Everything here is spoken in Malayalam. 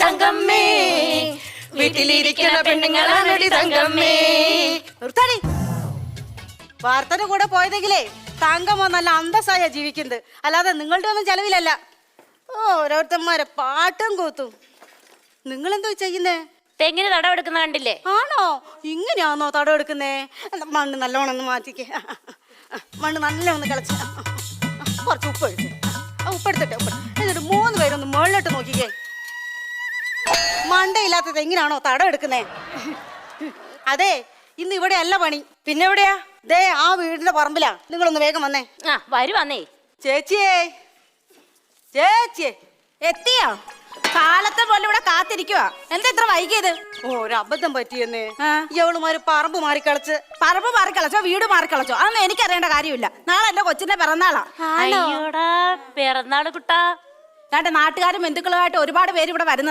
തങ്കമ്മേ വീട്ടിലിരിക്കുന്ന പെണ്ണുങ്ങളാണടി തങ്കമ്മേ. നിർത്താടി. വാർത്തന്റെ കൂടെ പോയതെങ്കിലേ തങ്കമ്മ നല്ല അന്തസ്സായ ജീവിക്കുന്നത്, അല്ലാതെ നിങ്ങളുടെ ഒന്നും ചെലവിലല്ല. ഓരോരുത്തന്മാരെ പാട്ടും കൂത്തും. നിങ്ങളെന്തോ ചെയ്യുന്നേ? തെങ്ങിന് തടവെടുക്കുന്ന കണ്ടില്ലേ? ആണോ? ഇങ്ങനെയാണോ തടവെടുക്കുന്നേ? മണ്ണ് നല്ലോണം ഒന്ന് മാറ്റിക്കേ. മണ്ണ് നല്ല ഒന്ന് കളിച്ച് കുറച്ച് ഉപ്പെടുത്ത് ഉപ്പെടുത്തിട്ടെ എന്നിട്ട് 3 പേരൊന്ന് മുകളിലോട്ട് നോക്കിക്കേ. മണ്ടയില്ലാത്ത തെങ്ങിനാണോ തടവെടുക്കുന്നേ? അതെ, ഇന്ന് ഇവിടെ അല്ല പണി. പിന്നെ എവിടെയാ? ദേ ആ വീടിന്റെ പറമ്പിലാ. നിങ്ങളൊന്ന് വേഗം വന്നേ. വരുവന്നേ. ചേച്ചിയേ, ചേച്ചിയേ, എത്തിയോ? കാലത്തെ പോലെ ഇവിടെ കാത്തിരിക്കുവാ. എന്താ ഇത്ര വൈകിയത്? ഒരു അബദ്ധം പറ്റിയെന്നേ. ഇവളുമാര് പറമ്പ് മാറിക്കളച്ച്. പറമ്പ് മാറിക്കളച്ചോ വീട് മാറിക്കളച്ചോ അതൊന്നും എനിക്കറിയേണ്ട കാര്യമില്ല. നാളെ എന്റെ കൊച്ചിന്റെ പിറന്നാളാ. അയ്യോടാ പിറന്നാള് കുട്ടാ. നാട്ടുകാരും ബന്ധുക്കളുമായിട്ട് ഒരുപാട് പേര് ഇവിടെ വരുന്നത്.